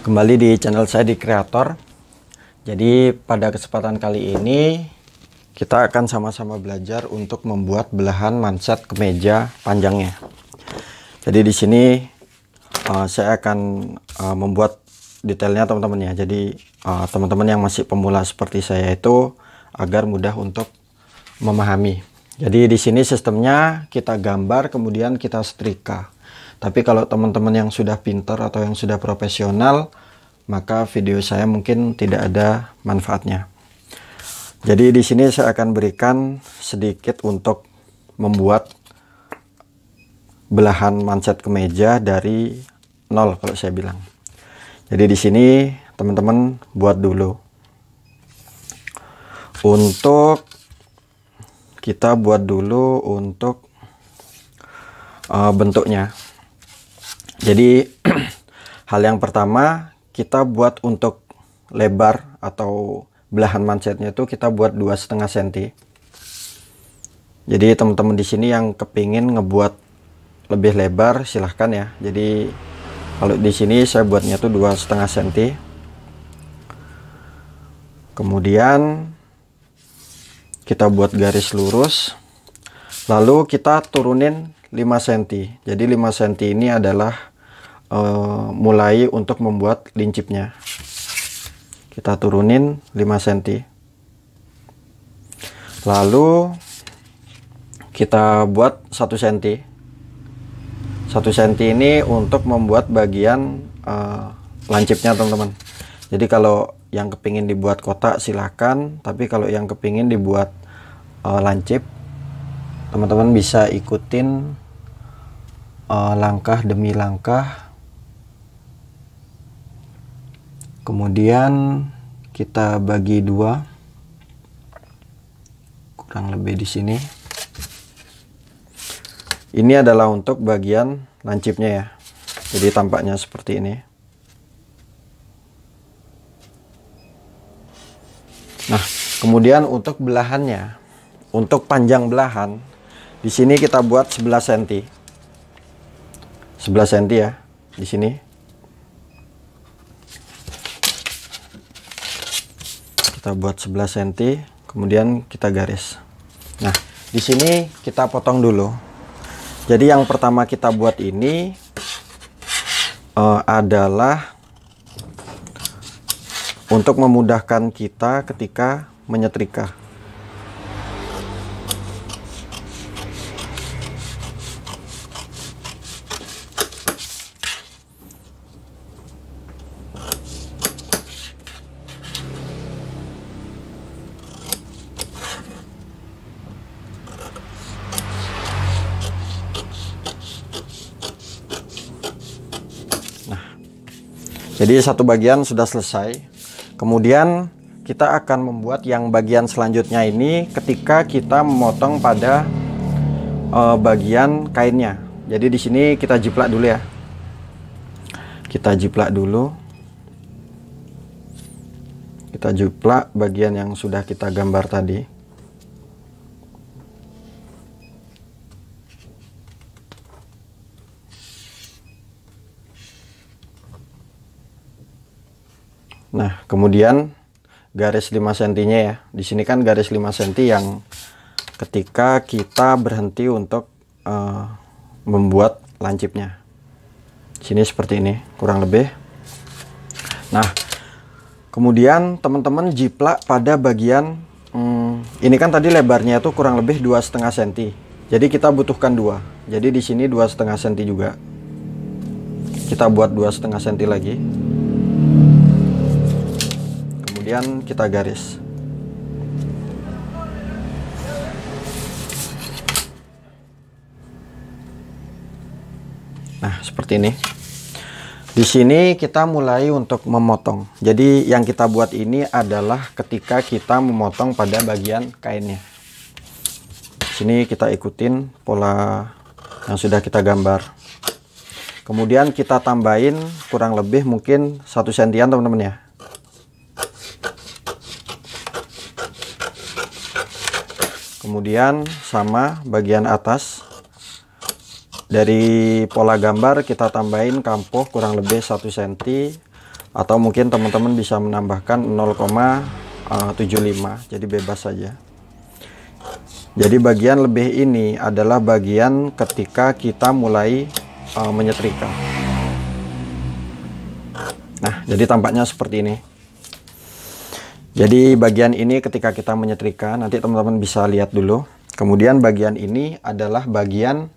Kembali di channel saya di Kreator. Jadi pada kesempatan kali ini kita akan sama-sama belajar untuk membuat belahan manset kemeja panjangnya. Jadi di sini saya akan membuat detailnya teman-teman ya. Jadi teman-teman yang masih pemula seperti saya itu agar mudah untuk memahami. Jadi di sini sistemnya kita gambar kemudian kita setrika. Tapi kalau teman-teman yang sudah pintar atau yang sudah profesional, maka video saya mungkin tidak ada manfaatnya. Jadi di sini saya akan berikan sedikit untuk membuat belahan manset kemeja dari nol kalau saya bilang. Jadi di sini teman-teman buat dulu. Untuk kita buat dulu untuk bentuknya. Jadi hal yang pertama kita buat untuk lebar atau belahan mansetnya itu kita buat 2,5 cm. Jadi teman-teman di sini yang kepingin ngebuat lebih lebar silahkan ya. Jadi kalau di sini saya buatnya tuh 2,5 cm. Kemudian kita buat garis lurus. Lalu kita turunin 5 cm. Jadi 5 cm ini adalah mulai untuk membuat lincipnya. Kita turunin 5 cm. Lalu kita buat 1 cm. 1 cm ini untuk membuat bagian lancipnya teman-teman. Jadi kalau yang kepingin dibuat kotak silahkan, tapi kalau yang kepingin dibuat lancip, teman-teman bisa ikutin langkah demi langkah. Kemudian kita bagi dua, kurang lebih di sini. Ini adalah untuk bagian lancipnya ya. Jadi tampaknya seperti ini. Nah, kemudian untuk belahannya, untuk panjang belahan, di sini kita buat 11 cm. 11 cm ya, di sini. Kita buat 11 cm, kemudian kita garis. Nah, di sini kita potong dulu. Jadi yang pertama kita buat ini adalah untuk memudahkan kita ketika menyetrika. Jadi satu bagian sudah selesai. Kemudian kita akan membuat yang bagian selanjutnya ini ketika kita memotong pada bagian kainnya. Jadi di sini kita jiplak dulu ya. Kita jiplak dulu. Kita jiplak bagian yang sudah kita gambar tadi. Nah, kemudian garis 5 cm-nya ya. Di sini kan garis 5 cm yang ketika kita berhenti untuk membuat lancipnya. Sini seperti ini, kurang lebih. Nah, kemudian teman-teman jiplak pada bagian ini kan tadi lebarnya itu kurang lebih 2,5 cm. Jadi kita butuhkan 2. Jadi di sini 2,5 cm juga. Kita buat 2,5 cm lagi. Kemudian kita garis. Nah, seperti ini. Di sini kita mulai untuk memotong. Jadi yang kita buat ini adalah ketika kita memotong pada bagian kainnya. Di sini kita ikutin pola yang sudah kita gambar. Kemudian kita tambahin kurang lebih mungkin 1 cm teman-teman ya. Kemudian sama bagian atas Dari pola gambar kita tambahin kampuh kurang lebih 1 cm. atau mungkin teman-teman bisa menambahkan 0,75, jadi bebas saja. Jadi bagian lebih ini adalah bagian ketika kita mulai menyetrika. Nah, jadi tampaknya seperti ini. Jadi bagian ini ketika kita menyetrika, nanti teman-teman bisa lihat dulu. Kemudian bagian ini adalah bagian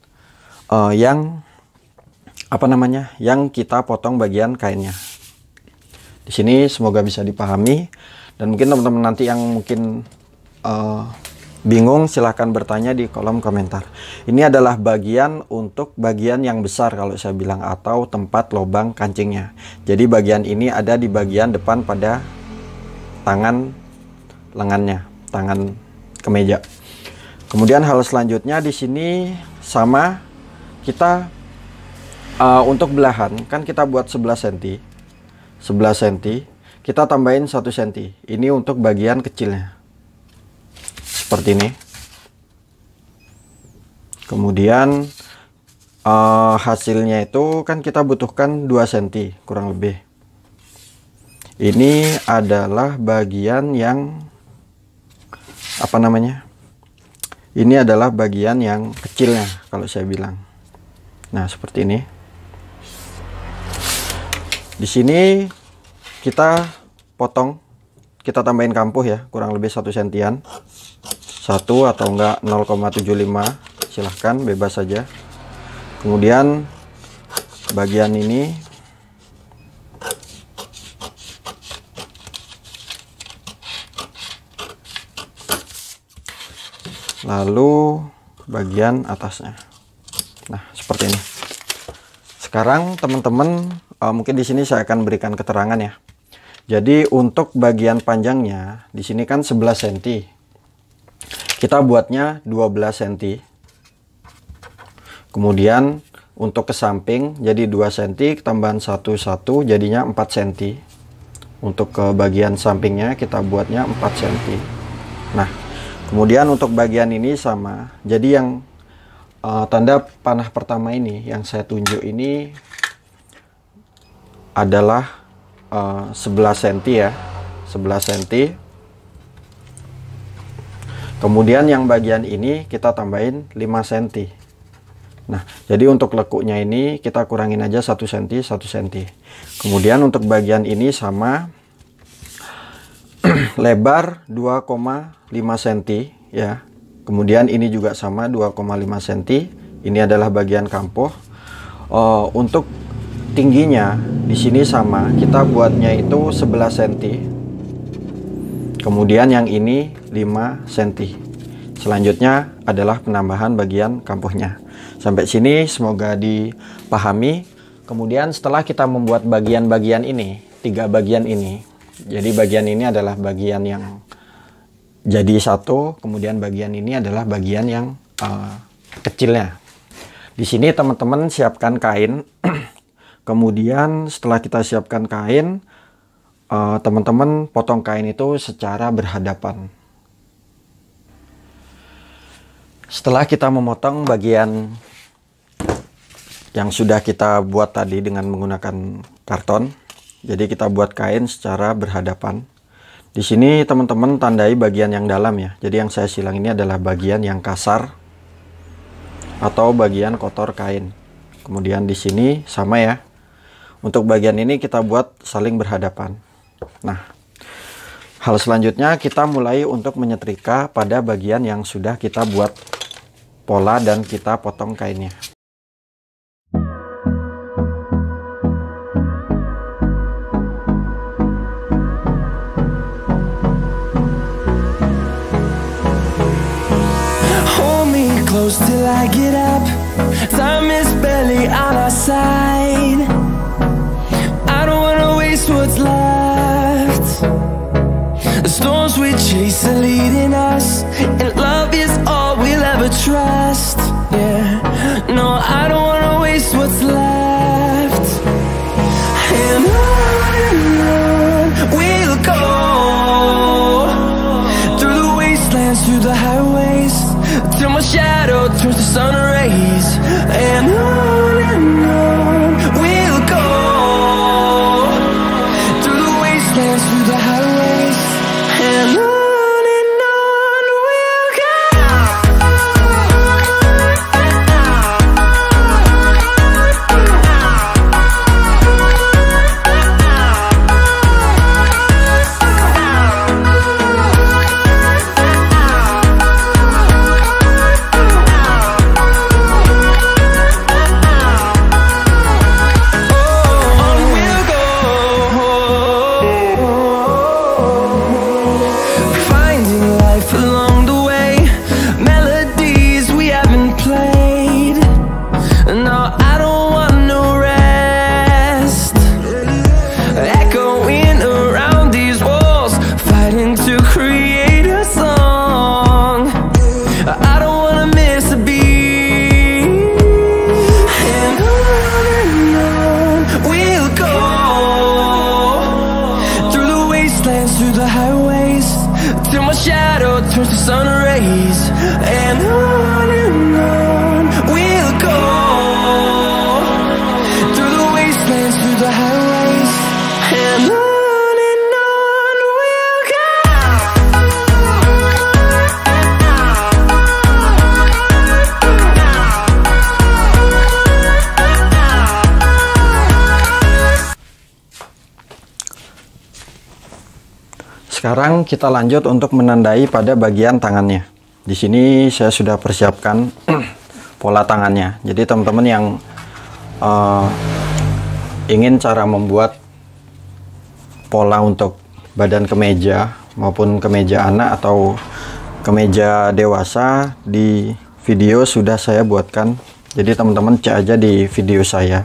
yang kita potong bagian kainnya. Di sini semoga bisa dipahami, dan mungkin teman-teman nanti yang mungkin bingung silahkan bertanya di kolom komentar. Ini adalah bagian untuk bagian yang besar kalau saya bilang, atau tempat lubang kancingnya. Jadi bagian ini ada di bagian depan pada tangan lengannya, tangan kemeja. Kemudian hal selanjutnya di sini sama, kita untuk belahan kan kita buat 11 cm. 11 cm, kita tambahin 1 cm. Ini untuk bagian kecilnya. Seperti ini. Kemudian hasilnya itu kan kita butuhkan 2 cm kurang lebih. Ini adalah bagian yang ini adalah bagian yang kecilnya kalau saya bilang. Nah, seperti ini. Di sini kita potong, kita tambahin kampuh ya, kurang lebih 1 sentian, 1 atau enggak 0,75, silahkan bebas saja. Kemudian bagian ini lalu bagian atasnya. Nah, seperti ini. Sekarang teman-teman mungkin di sini saya akan berikan keterangan ya. Jadi untuk bagian panjangnya di sini kan 11 cm. Kita buatnya 12 cm. Kemudian untuk ke samping jadi 2 cm tambahan 1 jadinya 4 cm. Untuk ke bagian sampingnya kita buatnya 4 cm. Nah, kemudian untuk bagian ini sama. Jadi yang tanda panah pertama ini yang saya tunjuk ini adalah 11 cm ya, 11 cm. Kemudian yang bagian ini kita tambahin 5 cm. Nah, jadi untuk lekuknya ini kita kurangin aja 1 cm 1 cm. Kemudian untuk bagian ini sama, lebar 2,5 cm ya. Kemudian ini juga sama 2,5 cm. Ini adalah bagian kampuh. Untuk tingginya di sini sama, kita buatnya itu 11 cm. Kemudian yang ini 5 cm. Selanjutnya adalah penambahan bagian kampuhnya. Sampai sini semoga dipahami. Kemudian setelah kita membuat bagian-bagian ini, 3 bagian ini. Jadi bagian ini adalah bagian yang jadi satu, kemudian bagian ini adalah bagian yang kecilnya. Di sini teman-teman siapkan kain. Kemudian setelah kita siapkan kain, teman-teman potong kain itu secara berhadapan. Setelah kita memotong bagian yang sudah kita buat tadi dengan menggunakan karton, jadi kita buat kain secara berhadapan. Di sini teman-teman tandai bagian yang dalam ya. Jadi yang saya silang ini adalah bagian yang kasar atau bagian kotor kain. Kemudian di sini sama ya. Untuk bagian ini kita buat saling berhadapan. Nah, hal selanjutnya kita mulai untuk menyetrika pada bagian yang sudah kita buat pola dan kita potong kainnya. Hold me close till I get up. Time is barely on our side. What's left? The storms we chase are leading us, and love is all we'll ever trust. Yeah, no, I don't wanna waste what's left. And on we'll go, through the wastelands, through the highways, till my shadow turns to sun rays. And on we'll go, through the highways, till my shadow turns to sun rays. And on we'll go, through the wastelands, through the highways. And on we'll go. Sekarang kita lanjut untuk menandai pada bagian tangannya. Di sini saya sudah persiapkan pola tangannya. Jadi teman-teman yang ingin cara membuat pola untuk badan kemeja maupun kemeja anak atau kemeja dewasa, di video sudah saya buatkan. Jadi teman-teman cek aja di video saya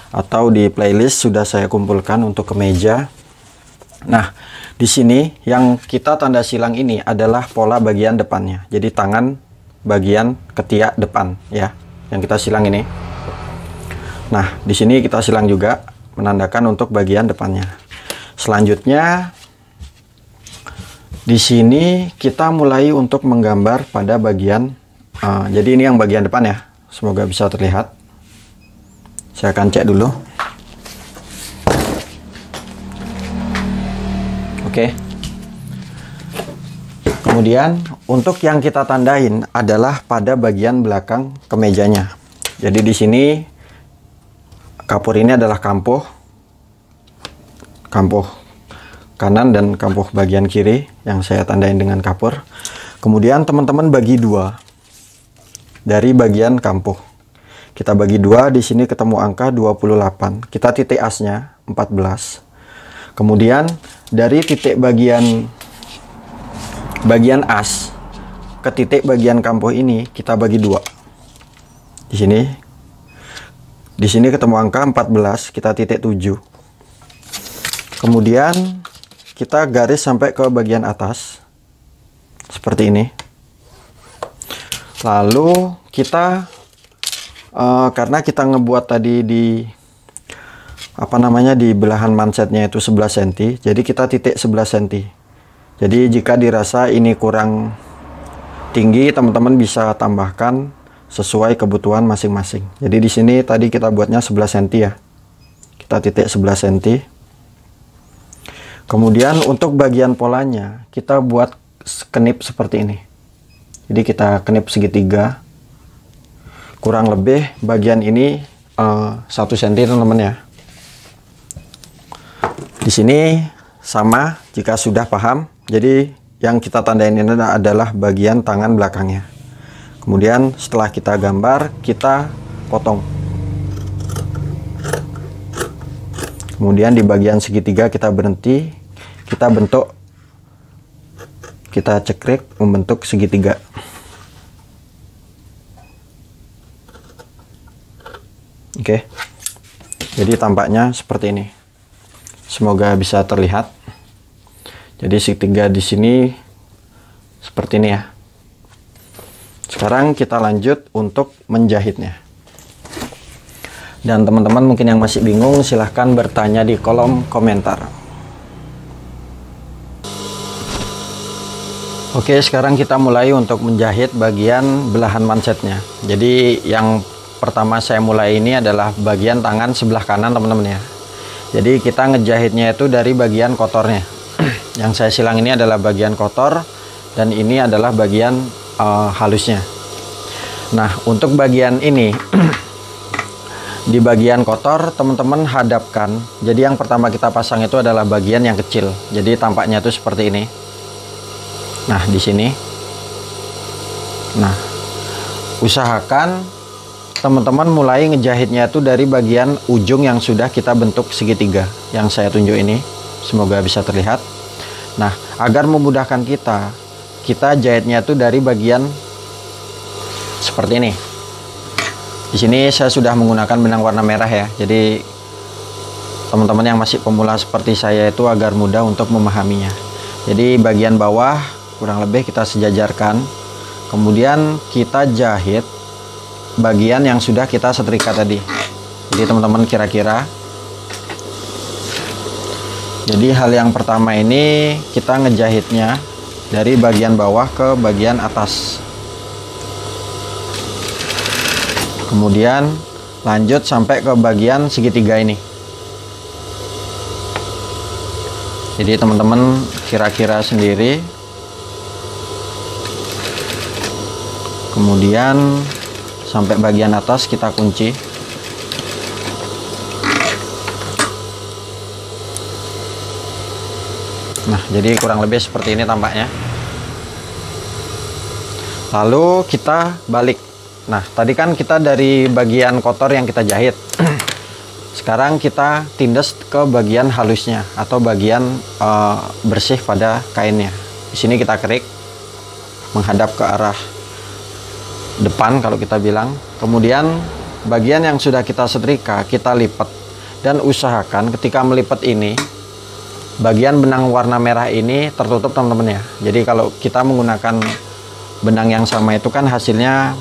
atau di playlist sudah saya kumpulkan untuk kemeja. Nah, di sini yang kita tanda silang ini adalah pola bagian depannya. Jadi tangan bagian ketiak depan ya, yang kita silang ini. Nah, di sini kita silang juga menandakan untuk bagian depannya. Selanjutnya di sini kita mulai untuk menggambar pada bagian jadi ini yang bagian depan ya. Semoga bisa terlihat. Saya akan cek dulu. Oke. Kemudian untuk yang kita tandain adalah pada bagian belakang kemejanya. Jadi di sini kapur ini adalah kampuh kanan dan kampuh bagian kiri yang saya tandain dengan kapur. Kemudian teman-teman bagi dua dari bagian kampuh. Kita bagi dua, di sini ketemu angka 28. Kita titik asnya 14. Kemudian dari titik bagian as ke titik bagian kampuh ini kita bagi dua. Di sini ketemu angka 14, kita titik 7. Kemudian kita garis sampai ke bagian atas seperti ini. Lalu kita karena kita ngebuat tadi di di belahan mansetnya itu 11 cm, jadi kita titik 11 cm. Jadi jika dirasa ini kurang tinggi, teman-teman bisa tambahkan sesuai kebutuhan masing-masing. Jadi di sini tadi kita buatnya 11 cm ya. Kita titik 11 cm. Kemudian untuk bagian polanya kita buat kenip seperti ini. Jadi kita kenip segitiga. Kurang lebih bagian ini 1 cm teman-teman ya. Di sini sama, jika sudah paham. Jadi yang kita tandain ini adalah bagian tangan belakangnya. Kemudian setelah kita gambar, kita potong. Kemudian di bagian segitiga kita berhenti, kita bentuk, kita cekrek membentuk segitiga. Oke. Jadi tampaknya seperti ini. Semoga bisa terlihat. Jadi segitiga di sini seperti ini ya. Sekarang kita lanjut untuk menjahitnya. Dan teman-teman mungkin yang masih bingung, silahkan bertanya di kolom komentar. Oke, sekarang kita mulai untuk menjahit bagian belahan mansetnya. Jadi yang pertama saya mulai ini adalah bagian tangan sebelah kanan teman-teman ya. Jadi kita ngejahitnya itu dari bagian kotornya. Yang saya silang ini adalah bagian kotor dan ini adalah bagian halusnya. Nah, untuk bagian ini di bagian kotor teman-teman hadapkan. Jadi yang pertama kita pasang itu adalah bagian yang kecil. Jadi tampaknya itu seperti ini. Nah, di sini. Nah, usahakan teman-teman mulai ngejahitnya itu dari bagian ujung yang sudah kita bentuk segitiga yang saya tunjuk ini. Semoga bisa terlihat. Nah, agar memudahkan kita jahitnya itu dari bagian seperti ini. Di sini saya sudah menggunakan benang warna merah ya. Jadi teman-teman yang masih pemula seperti saya itu agar mudah untuk memahaminya. Jadi bagian bawah kurang lebih kita sejajarkan. Kemudian kita jahit bagian yang sudah kita setrika tadi. Jadi teman-teman kira-kira Jadi hal yang pertama ini kita ngejahitnya dari bagian bawah ke bagian atas. Kemudian lanjut sampai ke bagian segitiga ini. Jadi teman-teman kira-kira sendiri. Kemudian sampai bagian atas kita kunci. Nah, jadi kurang lebih seperti ini tampaknya. Lalu kita balik. Nah, tadi kan kita dari bagian kotor yang kita jahit. Sekarang kita tindas ke bagian halusnya atau bagian bersih pada kainnya. Di sini kita kerik menghadap ke arah depan kalau kita bilang. Kemudian bagian yang sudah kita setrika kita lipat, dan usahakan ketika melipat ini bagian benang warna merah ini tertutup teman-teman ya. Jadi kalau kita menggunakan benang yang sama itu kan hasilnya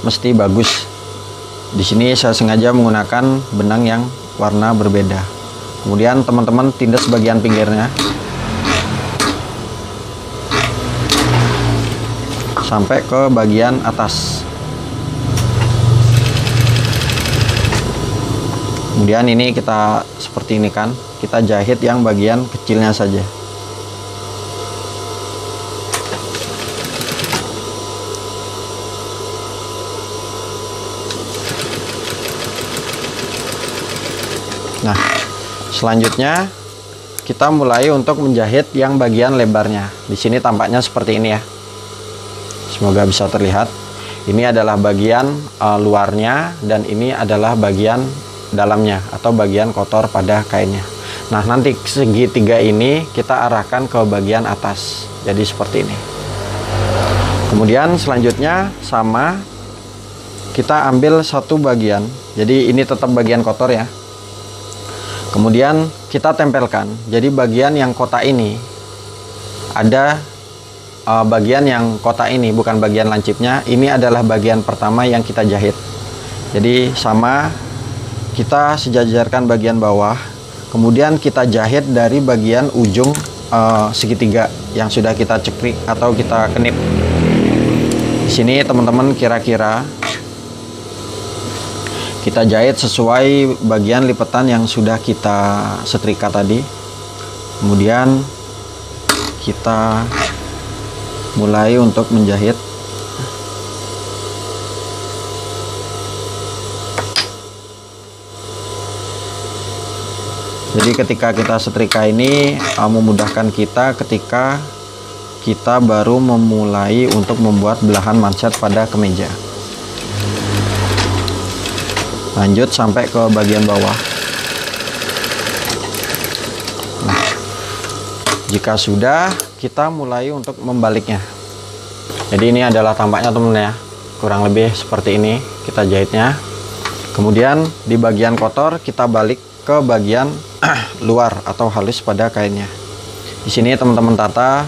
mesti bagus. Di sini saya sengaja menggunakan benang yang warna berbeda. Kemudian teman-teman tindas bagian pinggirnya sampai ke bagian atas. Kemudian ini kita seperti ini kan, kita jahit yang bagian kecilnya saja. Nah, selanjutnya kita mulai untuk menjahit yang bagian lebarnya. Di sini tampaknya seperti ini ya. Semoga bisa terlihat. Ini adalah bagian luarnya, dan ini adalah bagian dalamnya atau bagian kotor pada kainnya. Nah, nanti segitiga ini kita arahkan ke bagian atas. Jadi seperti ini. Kemudian selanjutnya sama, kita ambil satu bagian. Jadi ini tetap bagian kotor ya. Kemudian kita tempelkan. Jadi bagian yang kotak ini ada bagian yang kotak ini, bukan bagian lancipnya. Ini adalah bagian pertama yang kita jahit. Jadi sama, kita sejajarkan bagian bawah, kemudian kita jahit dari bagian ujung segitiga yang sudah kita cekrik atau kita kenip. Di sini teman-teman kira-kira kita jahit sesuai bagian lipatan yang sudah kita setrika tadi. Kemudian kita mulai untuk menjahit. Jadi ketika kita setrika ini memudahkan kita ketika kita baru memulai untuk membuat belahan manset pada kemeja. Lanjut sampai ke bagian bawah. Nah, jika sudah, kita mulai untuk membaliknya. Jadi ini adalah tampaknya teman-teman ya. Kurang lebih seperti ini kita jahitnya. Kemudian di bagian kotor kita balik ke bagian luar atau halus pada kainnya. Di sini teman-teman tata.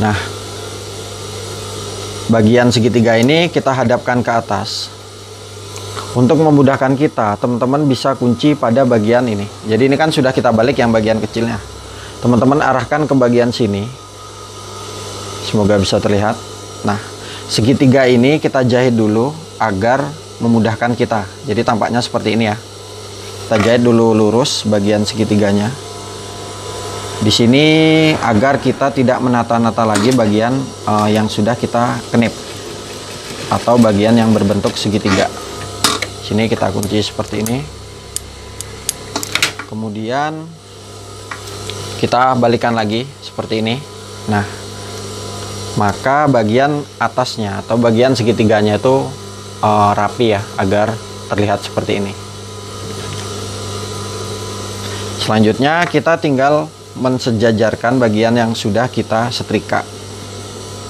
Nah, bagian segitiga ini kita hadapkan ke atas. Untuk memudahkan kita, teman-teman bisa kunci pada bagian ini. Jadi ini kan sudah kita balik yang bagian kecilnya. Teman-teman arahkan ke bagian sini. Semoga bisa terlihat. Nah, segitiga ini kita jahit dulu agar memudahkan kita. Jadi tampaknya seperti ini ya. Kita jahit dulu lurus bagian segitiganya. Di sini agar kita tidak menata-nata lagi bagian yang sudah kita kenip atau bagian yang berbentuk segitiga. Sini kita kunci seperti ini. Kemudian kita balikan lagi seperti ini. Nah, maka bagian atasnya atau bagian segitiganya itu rapi ya, agar terlihat seperti ini. Selanjutnya kita tinggal mensejajarkan bagian yang sudah kita setrika.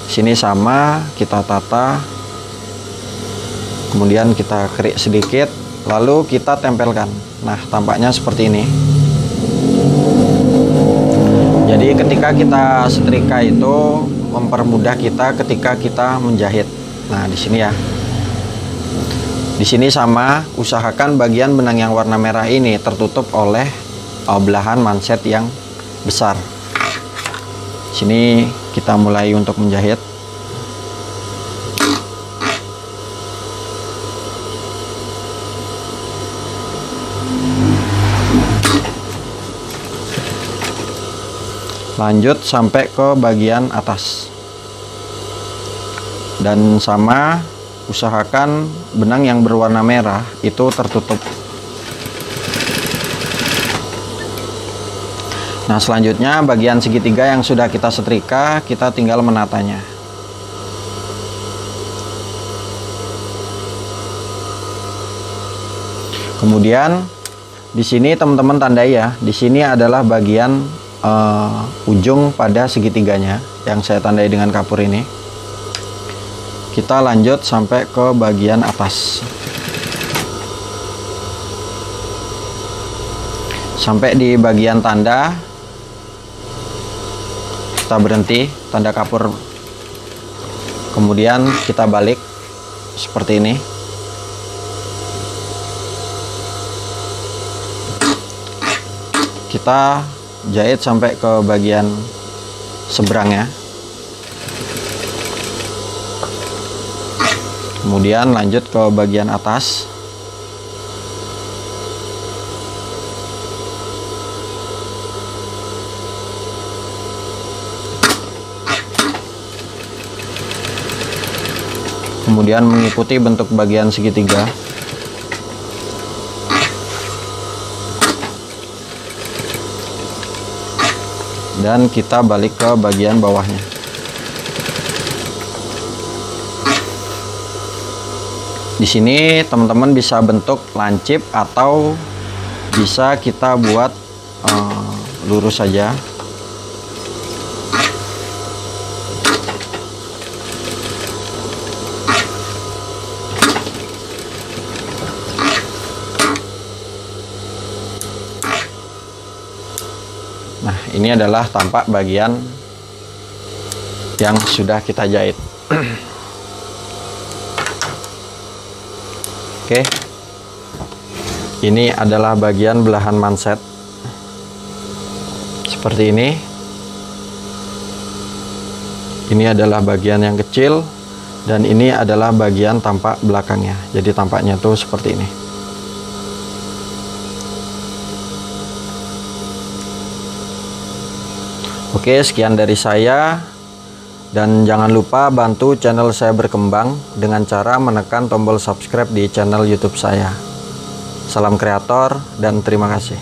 Sini sama, kita tata, kemudian kita kerik sedikit, lalu kita tempelkan. Nah, tampaknya seperti ini. Jadi ketika kita setrika itu mempermudah kita ketika kita menjahit. Nah, di sini ya. Di sini sama, usahakan bagian benang yang warna merah ini tertutup oleh belahan manset yang besar. Sini kita mulai untuk menjahit. Lanjut sampai ke bagian atas. Dan sama, usahakan benang yang berwarna merah itu tertutup. Nah, selanjutnya bagian segitiga yang sudah kita setrika, kita tinggal menatanya. Kemudian di sini teman-teman tandai ya, di sini adalah bagian ujung pada segitiganya yang saya tandai dengan kapur ini. Kita lanjut sampai ke bagian atas. Sampai di bagian tanda, kita berhenti, tanda kapur. Kemudian kita balik seperti ini. Kita jahit sampai ke bagian seberangnya. Kemudian lanjut ke bagian atas. Kemudian mengikuti bentuk bagian segitiga. Dan kita balik ke bagian bawahnya. Di sini teman-teman bisa bentuk lancip atau bisa kita buat lurus saja. Nah, ini adalah tampak bagian yang sudah kita jahit. Oke, ini adalah bagian belahan manset seperti ini. Ini adalah bagian yang kecil dan ini adalah bagian tampak belakangnya. Jadi tampaknya tuh seperti ini. Oke, sekian dari saya. Dan jangan lupa bantu channel saya berkembang dengan cara menekan tombol subscribe di channel YouTube saya. Salam kreator dan terima kasih.